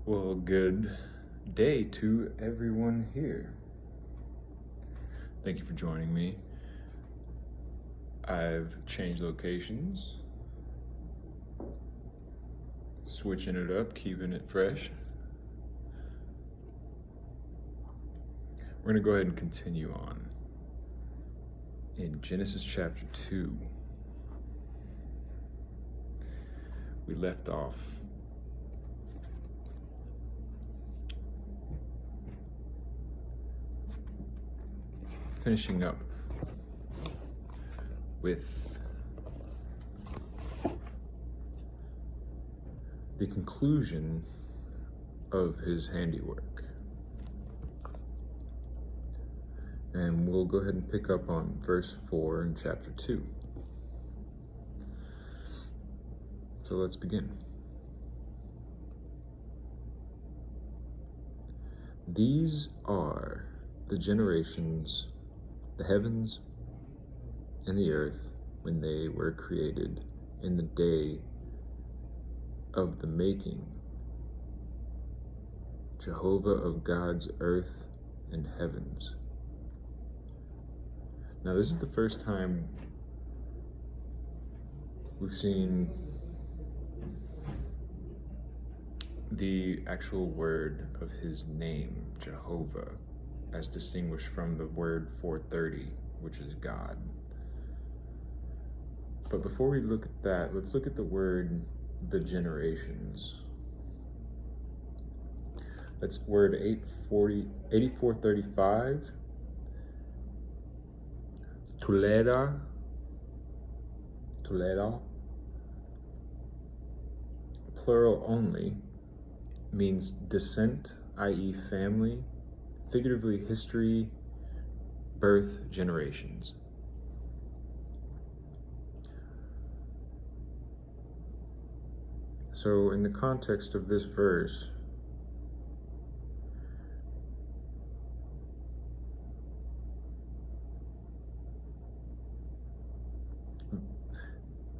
Well, good day to everyone here. Thank you for joining me. I've changed locations, switching it up, keeping it fresh. We're going to go ahead and continue on in Genesis chapter 2. We left off finishing up with the conclusion of his handiwork. And we'll go ahead and pick up on verse 4 in chapter 2. So let's begin. These are the generations, the heavens and the earth, when they were created in the day of the making, Jehovah of God's earth and heavens. Now, this is the first time we've seen the actual word of his name, Jehovah, as distinguished from the word 430, which is God. But before we look at that, let's look at the word, the generations. That's word 8435. Tuleda, plural only, means descent, i.e. family, figuratively history, birth, generations. So in the context of this verse,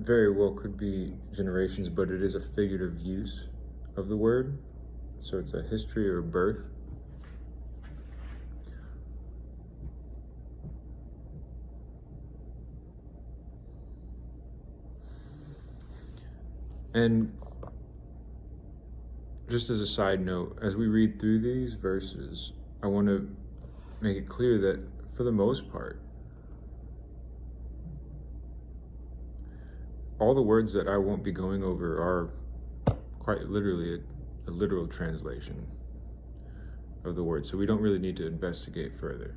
very well could be generations, but it is a figurative use of the word. So it's a history or birth. And just as a side note, as we read through these verses, I want to make it clear that for the most part, all the words that I won't be going over are quite literally a literal translation of the word, so we don't really need to investigate further.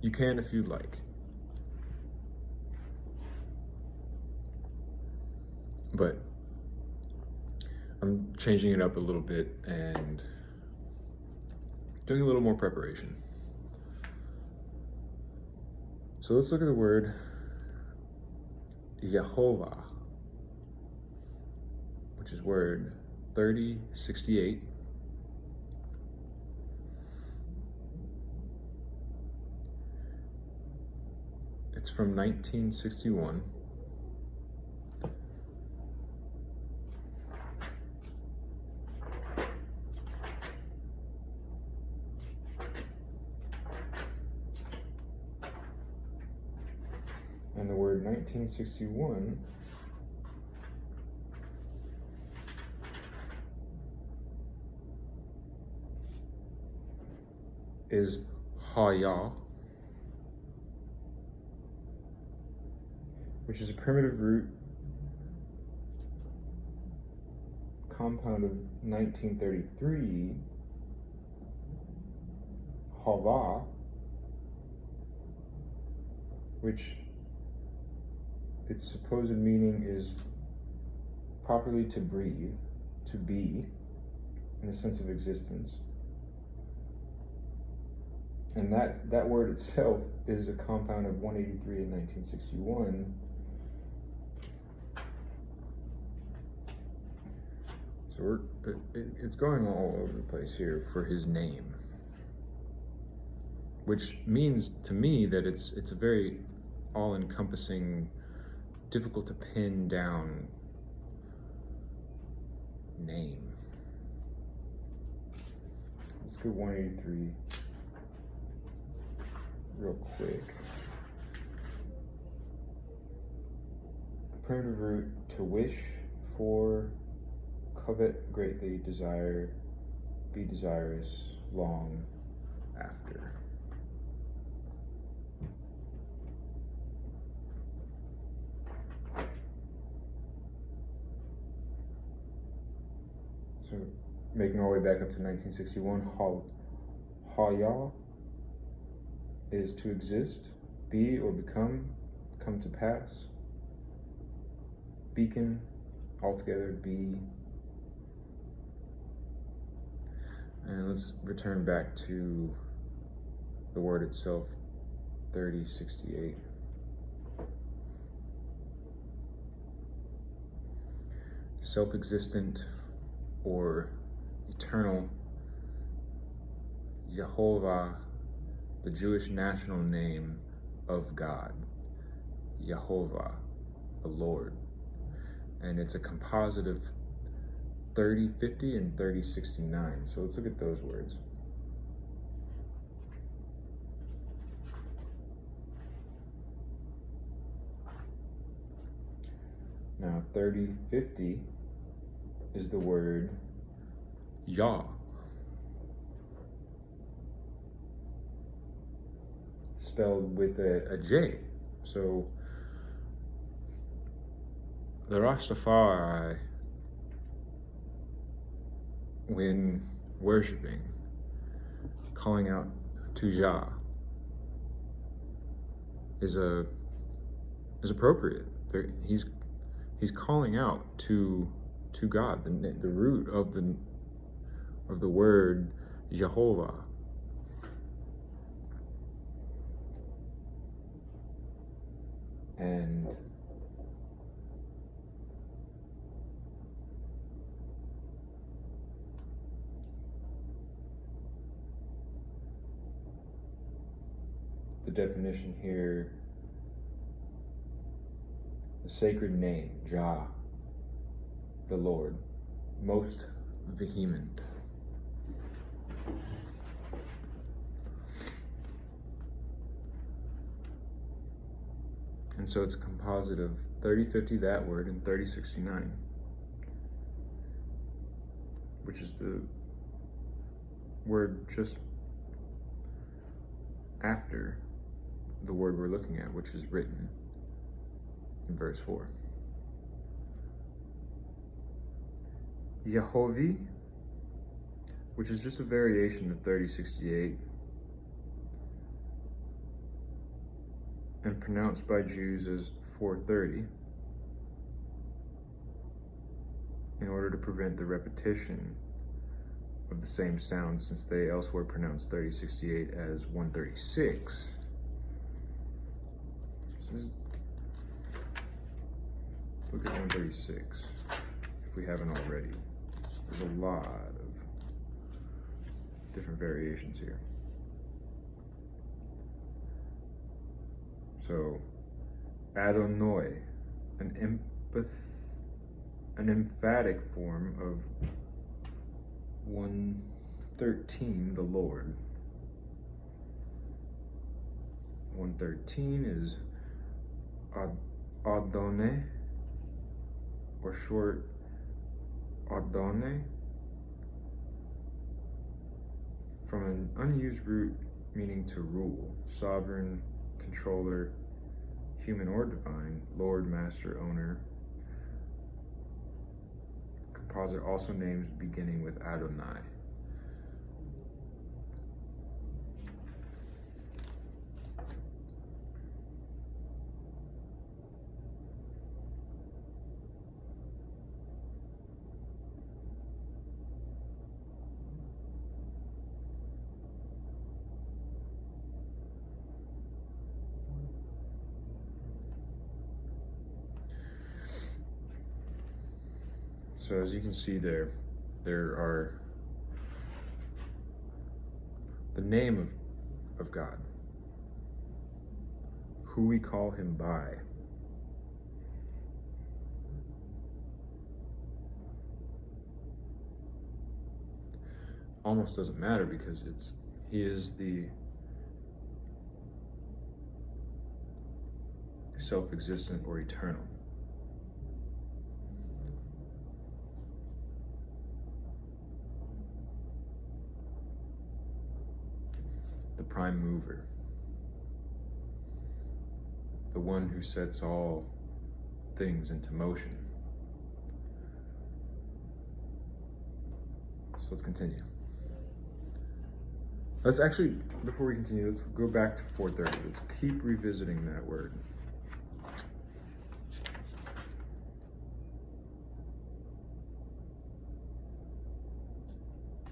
You can if you'd like. But I'm changing it up a little bit and doing a little more preparation. So let's look at the word Yehovah, which is word 3068. It's from 1961. And the word 1961 is Haya, which is a primitive root compound of 1933, Hava, which its supposed meaning is properly to breathe, to be, in a sense of existence. And that word itself is a compound of 183 and 1961. So it's going all over the place here for his name, which means to me that it's a very all-encompassing, difficult to pin down name. Let's go 183 real quick. Primitive root, to wish, for, covet, greatly, desire, be desirous, long, after. So making our way back up to 1961, Haya is to exist, be or become, come to pass. Beacon, altogether, be. And let's return back to the word itself, 3068. Self-existent or eternal, Yehovah, the Jewish national name of God. Yehovah, the Lord. And it's a composite of 3050 and 3069. So let's look at those words. Now 3050 is the word Yah. Spelled with a J. So the Rastafari, when worshiping, calling out to Jah, is appropriate. He's calling out to God, the root of the word Jehovah. And the definition here, the sacred name, Jah, the Lord, most vehement. And so it's a composite of 3050, that word, and 3069, which is the word just after the word we're looking at, which is written in verse 4. Yehovah, which is just a variation of 3068, and pronounced by Jews as 430, in order to prevent the repetition of the same sound, since they elsewhere pronounce 3068 as 136. Let's look at 136, if we haven't already. There's a lot of different variations here. So, Adonai, an emphatic form of 113, the Lord. 113 is Adonai, or short Adonai, from an unused root meaning to rule, sovereign, controller, human or divine, Lord, master, owner. Composite also names beginning with Adonai. So as you can see there are the name of God, who we call him by, almost doesn't matter because he is the self-existent or eternal. The prime mover. The one who sets all things into motion. So let's continue. Let's actually, before we continue, let's go back to 4:30. Let's keep revisiting that word.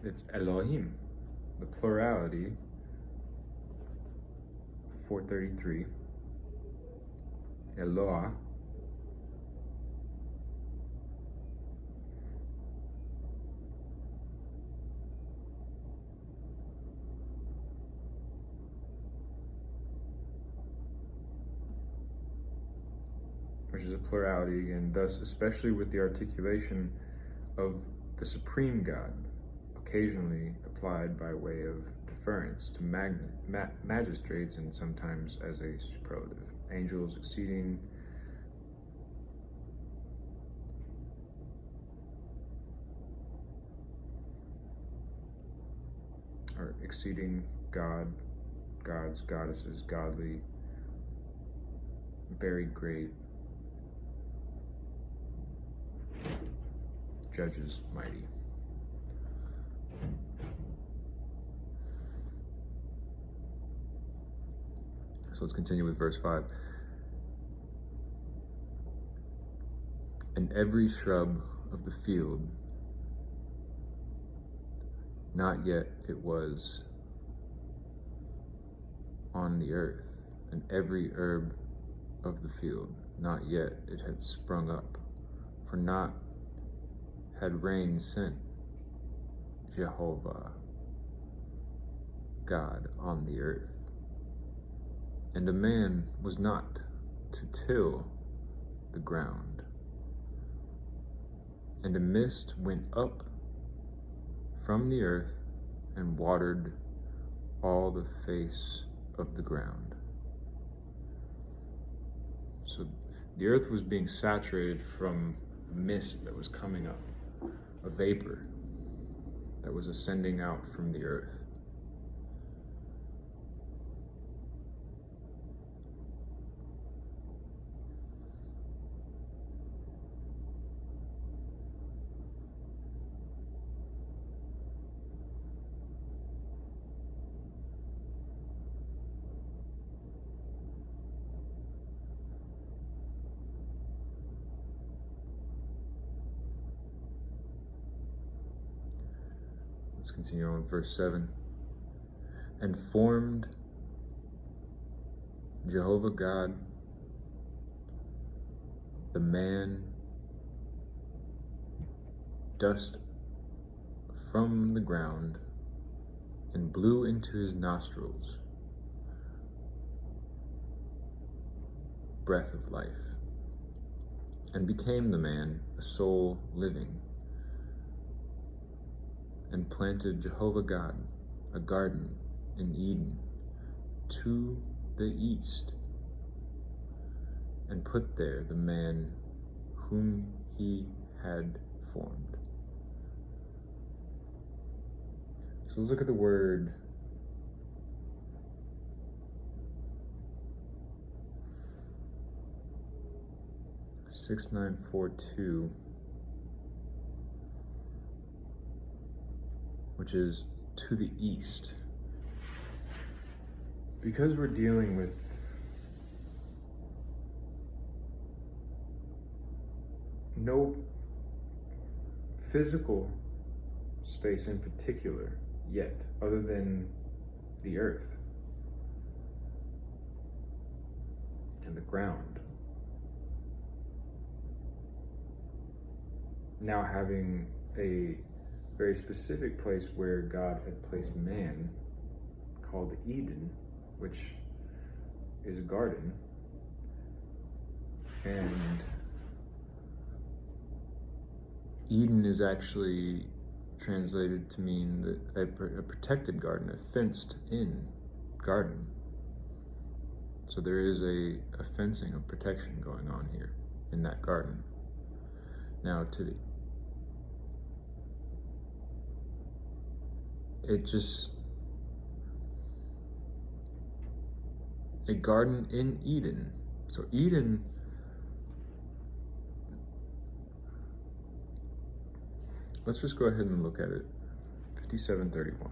It's Elohim, the plurality, 433. Eloah, which is a plurality, and thus especially with the articulation of the supreme God, occasionally applied by way of deference to magistrates and sometimes as a superlative. Angels exceeding God, gods, goddesses, godly, very great, judges, mighty. So let's continue with verse 5. And every shrub of the field, not yet it was on the earth, and every herb of the field, not yet it had sprung up, for not had rain sent Jehovah God on the earth. And a man was not to till the ground. And a mist went up from the earth and watered all the face of the ground. So the earth was being saturated from a mist that was coming up, a vapor that was ascending out from the earth. Let's continue on with verse 7. And formed Jehovah God the man dust from the ground and blew into his nostrils breath of life, and became the man a soul living, and planted Jehovah God a garden in Eden to the east, and put there the man whom he had formed. So let's look at the word "6942," which is to the east. Because we're dealing with no physical space in particular yet, other than the earth and the ground. Now having a very specific place where God had placed man, called Eden, which is a garden, and Eden is actually translated to mean that a protected garden, a fenced-in garden. So there is a fencing of protection going on here in that garden. Now a garden in Eden. So Eden, let's just go ahead and look at it. 5731.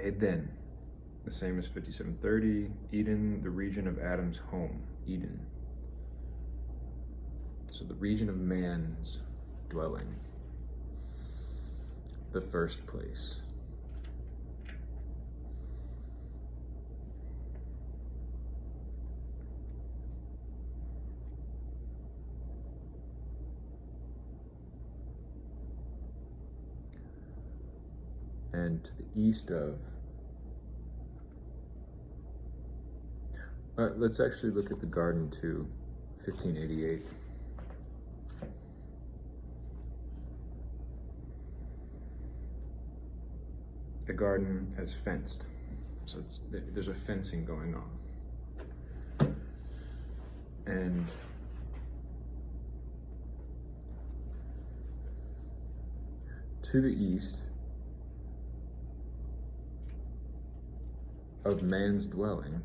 Eden, the same as 5730. Eden, the region of Adam's home. Eden. So the region of man's dwelling. The first place. And to the east of, let's actually look at the garden too, 1588. The garden as fenced, so there's a fencing going on. And to the east of man's dwelling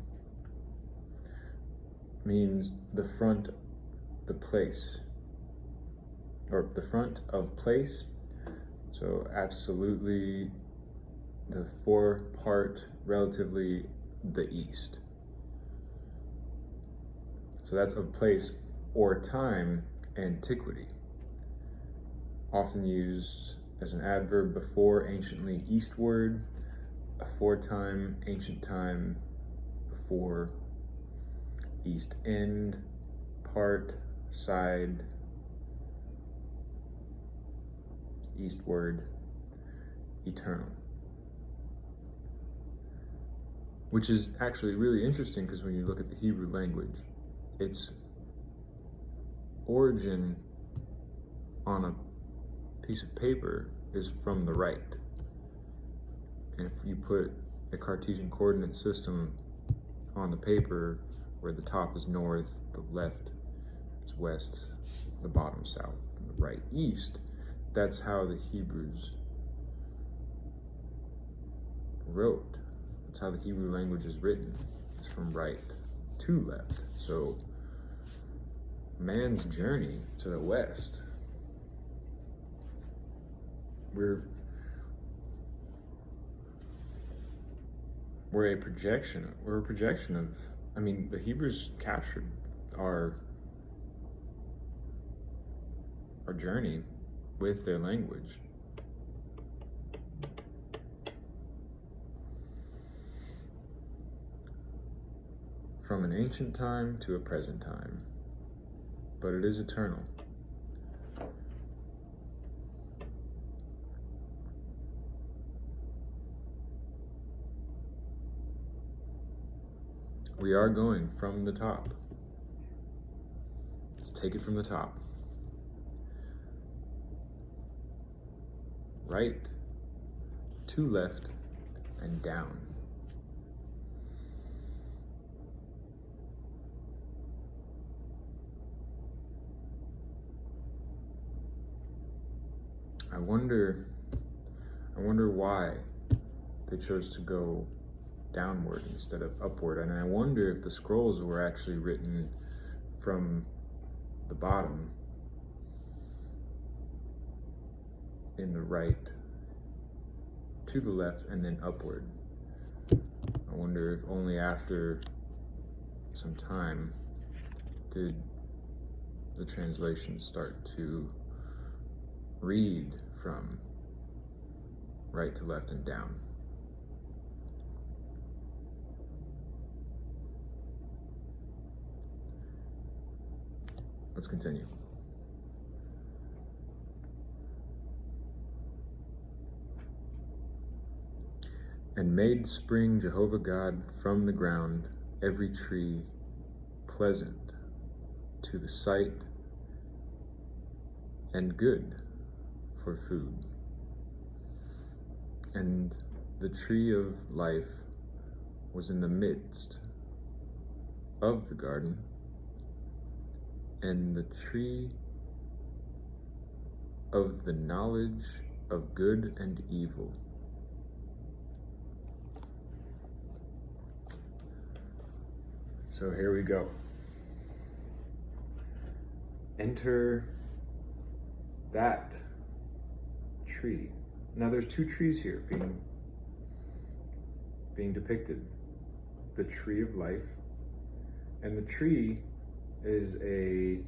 means the front, the place, or the front of place. So absolutely the four-part, relatively the east. So that's of place or time, antiquity. Often used as an adverb before anciently eastward, aforetime, ancient time, before, east end, part, side, eastward, eternal. Which is actually really interesting because when you look at the Hebrew language, its origin on a piece of paper is from the right. And if you put a Cartesian coordinate system on the paper where the top is north, the left is west, the bottom south, and the right east, that's how the Hebrews wrote. That's how the Hebrew language is written. It's from right to left. So man's journey to the west, we're a projection of, I mean, the Hebrews captured our journey with their language. From an ancient time to a present time, but it is eternal. We are going from the top. Let's take it from the top. Right to left and down. I wonder why they chose to go downward instead of upward, and I wonder if the scrolls were actually written from the bottom in the right to the left and then upward. I wonder if only after some time did the translations start to read from right to left and down. Let's continue. And made spring Jehovah God from the ground every tree pleasant to the sight and good for food. And the tree of life was in the midst of the garden, and the tree of the knowledge of good and evil. So here we go. Enter that tree. Now there's two trees here being depicted. The tree of life, and the tree is a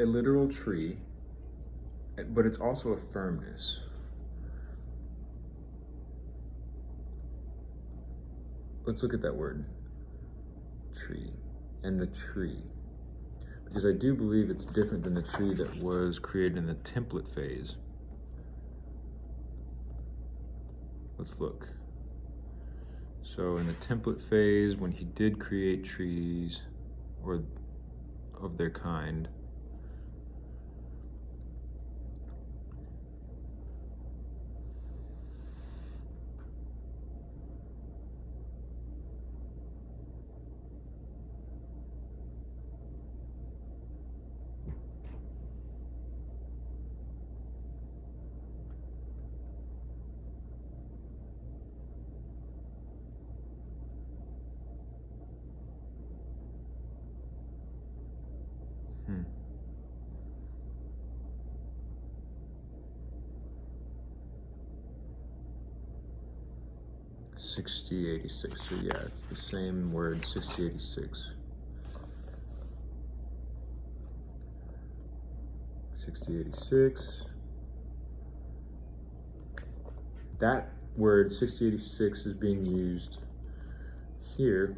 literal tree, but it's also a firmness. Let's look at that word, tree, and the tree, because I do believe it's different than the tree that was created in the template phase. Let's look. So in the template phase, when he did create trees or of their kind, $60.86. So yeah, it's the same word, $60.86. $60.86. That word $60.86 is being used here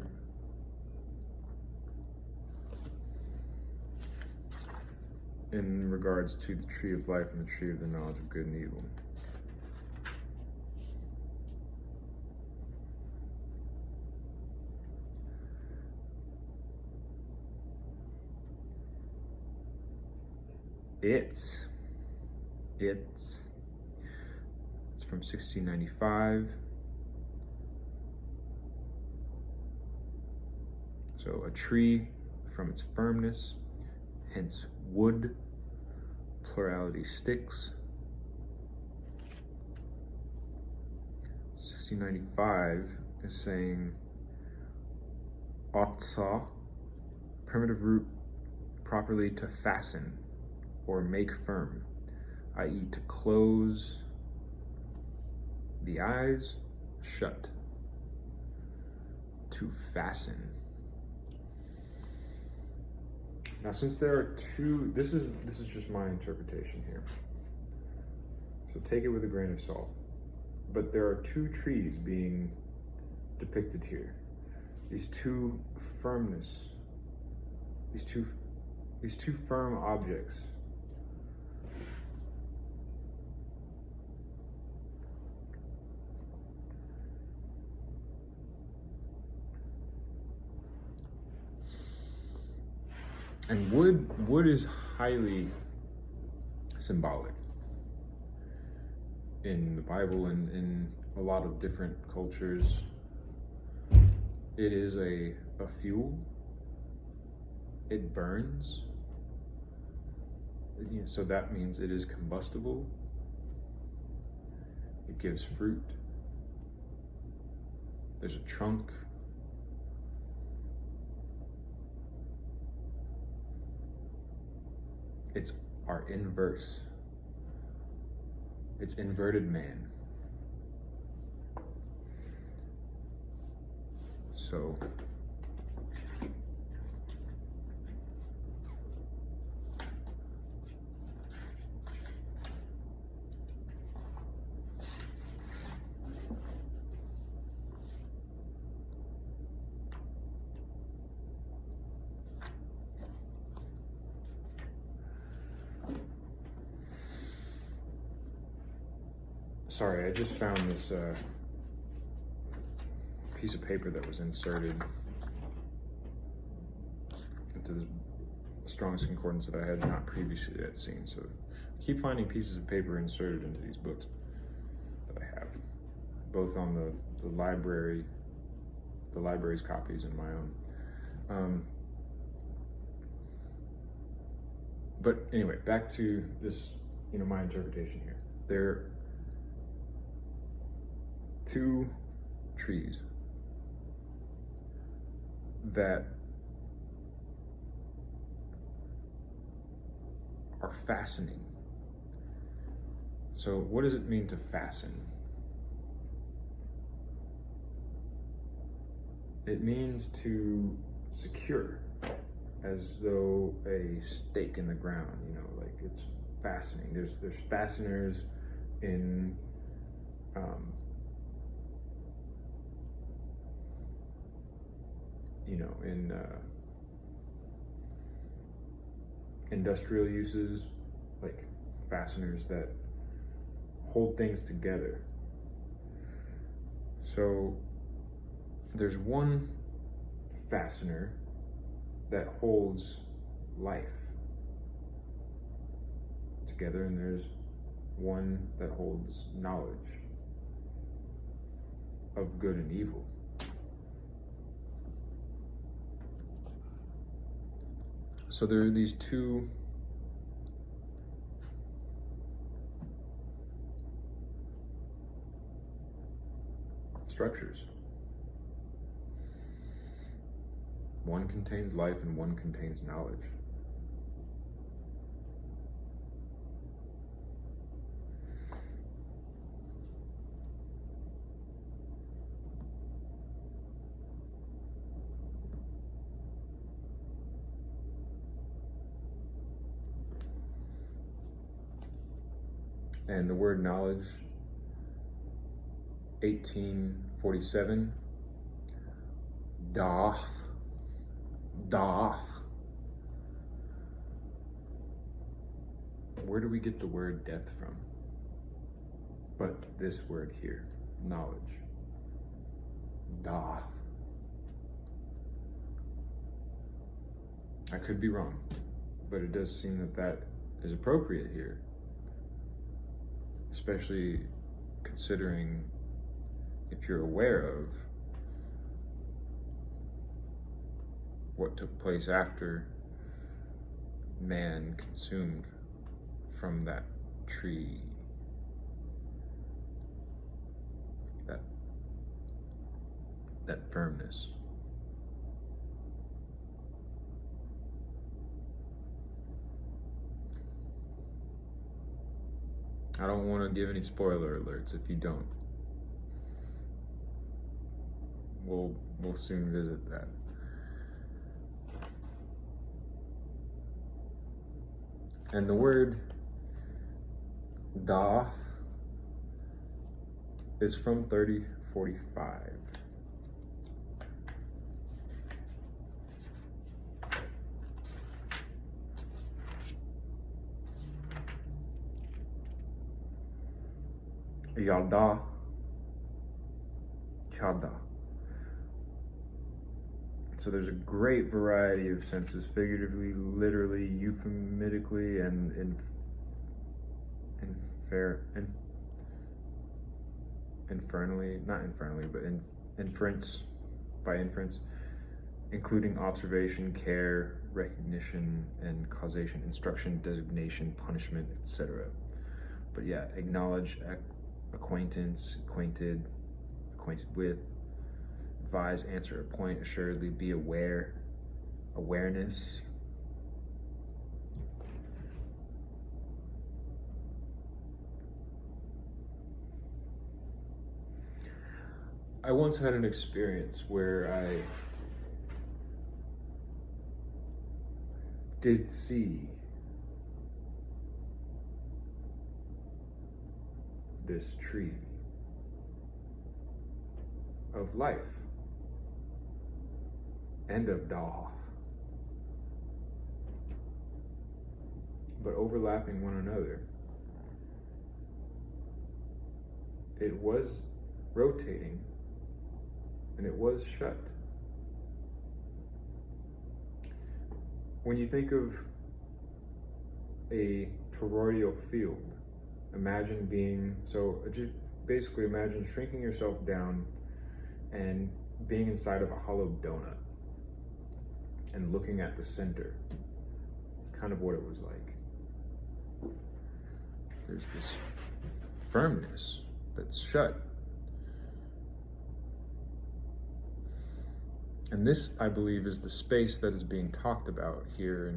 in regards to the tree of life and the tree of the knowledge of good and evil. It's from 1695. So a tree from its firmness, hence wood, plurality sticks. 1695 is saying otsa, primitive root properly to fasten or make firm, i.e. to close the eyes shut, to fasten. Now, since there are two, this is just my interpretation here, so take it with a grain of salt. But there are two trees being depicted here. These two firmness, these two firm objects. And wood is highly symbolic in the Bible and in a lot of different cultures. It is a fuel. It burns. So that means it is combustible. It gives fruit. There's a trunk. It's our inverse. It's inverted man. So sorry, I just found this piece of paper that was inserted into this Strong's Concordance that I had not previously yet seen. So I keep finding pieces of paper inserted into these books that I have, both on the library's copies and my own. But anyway, back to this, my interpretation here. There are two trees that are fastening. So what does it mean to fasten? It means to secure, as though a stake in the ground, like it's fastening. There's fasteners in in industrial uses, like fasteners that hold things together. So there's one fastener that holds life together, and there's one that holds knowledge of good and evil. So there are these two structures. One contains life and one contains knowledge. And the word knowledge, 1847, Doth. Where do we get the word death from? But this word here, knowledge. Doth. I could be wrong, but it does seem that is appropriate here, especially considering if you're aware of what took place after man consumed from that tree, that firmness. I don't want to give any spoiler alerts if you don't. We'll soon visit that. And the word Doth is from 3045. Yada, Yada. So there's a great variety of senses, figuratively, literally, euphemistically, and by inference, including observation, care, recognition, and causation, instruction, designation, punishment, etc. But yeah, acknowledge, acquaintance, acquainted with, advise, answer, appoint, assuredly, be aware, awareness. I once had an experience where I did see this tree of life and of Doth, but overlapping one another. it was rotating and it was shut. When you think of a toroidal field, imagine basically imagine shrinking yourself down and being inside of a hollow donut and looking at the center. It's kind of what it was like. There's this firmness that's shut. And this, I believe, is the space that is being talked about here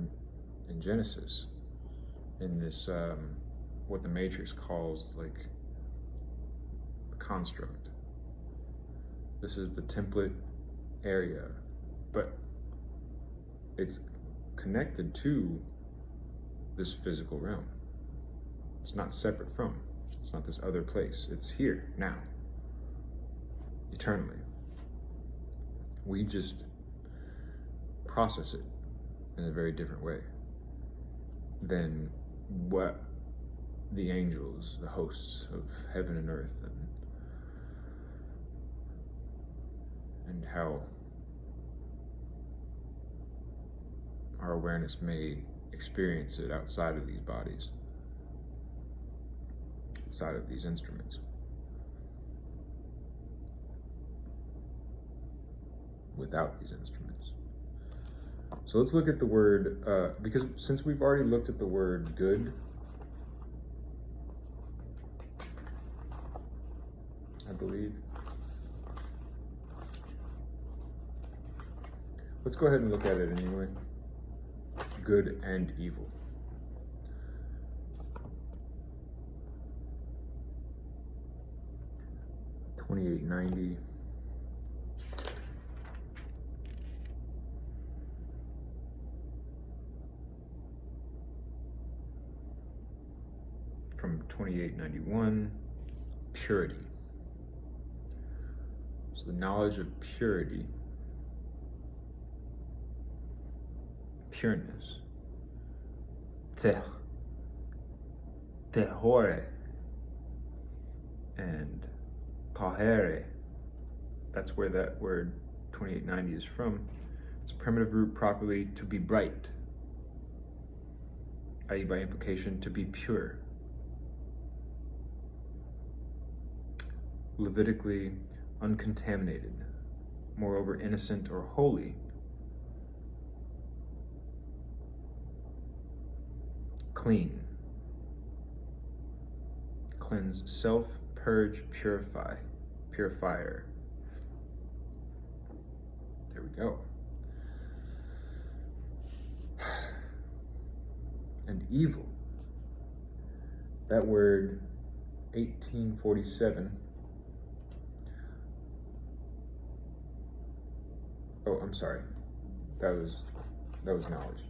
in Genesis, in this, what the Matrix calls like the construct. This is the template area, but it's connected to this physical realm. It's not separate from. It's not this other place. It's here, now, eternally. We just process it in a very different way than what the angels, the hosts of heaven and earth, and how our awareness may experience it outside of these bodies, outside of these instruments. Without these instruments. So let's look at the word, because since we've already looked at the word good, I believe, let's go ahead and look at it anyway. Good and evil. $28.90. From $28.91, purity. So the knowledge of purity, pureness, tehore, and tahere. That's where that word 2890 is from. It's a primitive root properly to be bright, i.e. by implication to be pure. Levitically uncontaminated, moreover innocent or holy. Clean. Cleanse self, purge, purify, purifier. There we go. And evil. That word, 1847. Oh, I'm sorry. That was knowledge.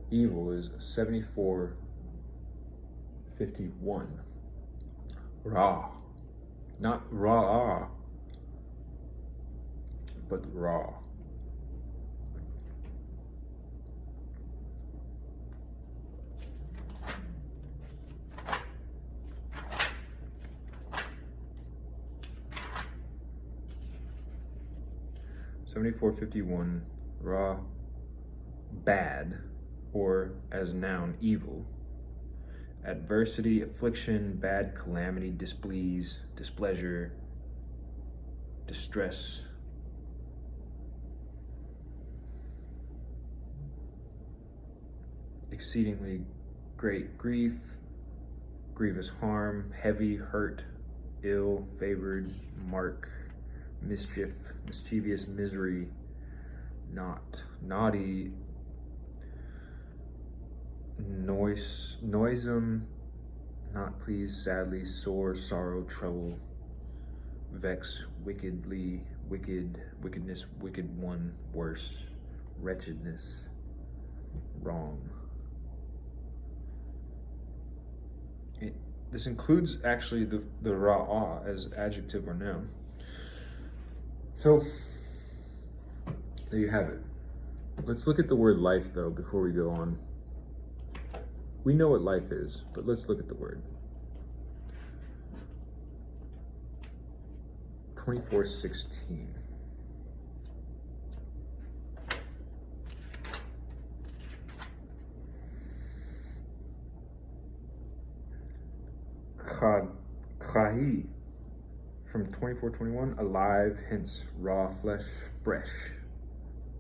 Evil is 7451. Ra. Not raw, but raw. $74.51, raw, bad, or as noun, evil. Adversity, affliction, bad calamity, displease, displeasure, distress. Exceedingly great grief, grievous harm, heavy, hurt, ill, favored, mark, mischief, mischievous, misery, not, naughty, noisome, not pleased, sadly, sore, sorrow, trouble, vex, wickedly, wicked, wickedness, wicked one, worse, wretchedness, wrong. This includes actually the ra'ah as adjective or noun. So, there you have it. Let's look at the word life, though, before we go on. We know what life is, but let's look at the word. 24:16. Chahi from 24:21, alive, hence raw flesh, fresh.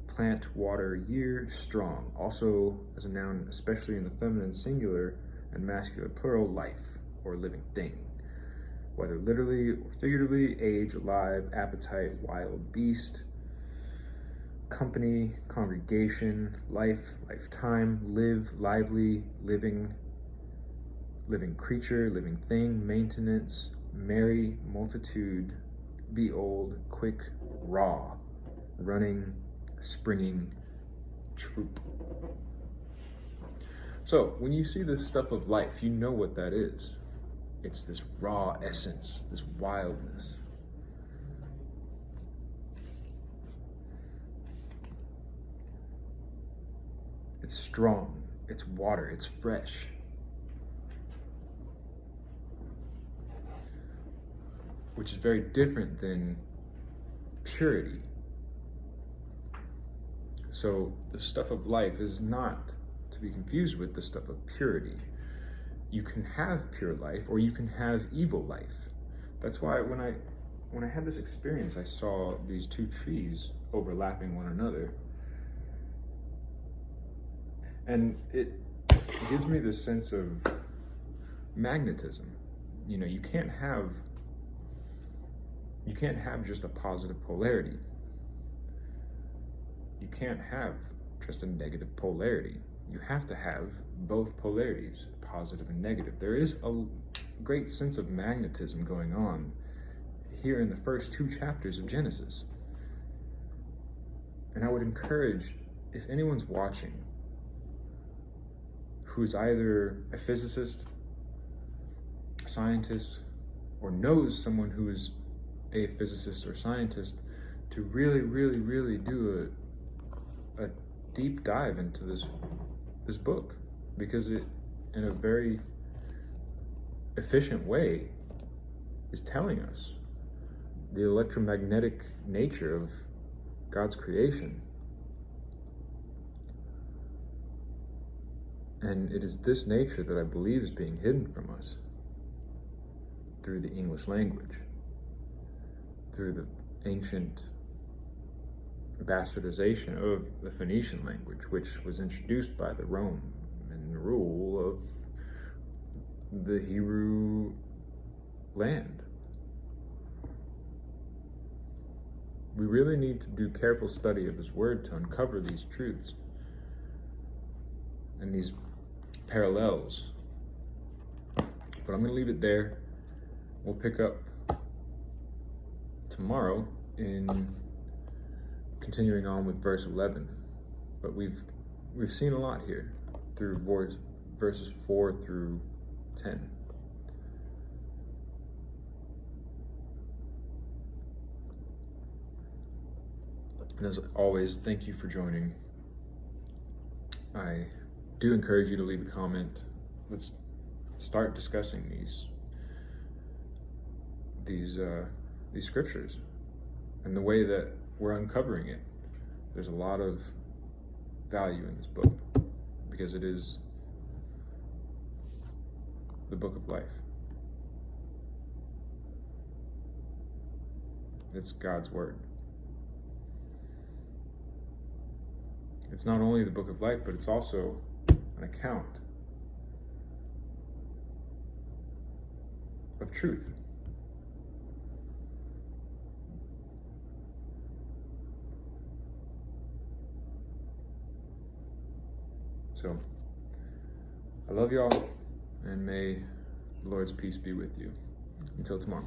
Plant, water, year, strong. Also as a noun, especially in the feminine singular and masculine plural, life or living thing. Whether literally or figuratively, age, alive, appetite, wild beast, company, congregation, life, lifetime, live, lively, living, living creature, living thing, maintenance, merry, multitude, be old, quick, raw, running, springing, troop. So when you see this stuff of life, you know what that is. It's this raw essence, this wildness. It's strong, it's water, it's fresh. Which is very different than purity. So the stuff of life is not to be confused with the stuff of purity. You can have pure life or you can have evil life. That's why when I had this experience, I saw these two trees overlapping one another. And it gives me this sense of magnetism. You know, you can't have just a positive polarity. You can't have just a negative polarity. You have to have both polarities, positive and negative. There is a great sense of magnetism going on here in the first 2 chapters of Genesis. And I would encourage, if anyone's watching who's either a physicist, a scientist, or knows someone who is a physicist or scientist, to really, really, really do a deep dive into this book, because it, in a very efficient way, is telling us the electromagnetic nature of God's creation. And it is this nature that I believe is being hidden from us through the English language, through the ancient bastardization of the Phoenician language, which was introduced by the Roman rule of the Hebrew land. We really need to do careful study of His Word to uncover these truths and these parallels. But I'm going to leave it there. We'll pick up tomorrow in continuing on with verse 11. But we've seen a lot here through verses 4 through 10. And as always, thank you for joining. I do encourage you to leave a comment. Let's start discussing these scriptures and the way that we're uncovering it. There's a lot of value in this book because it is the book of life. It's God's Word. It's not only the book of life, but it's also an account of truth. So, I love y'all, and may the Lord's peace be with you. Until tomorrow.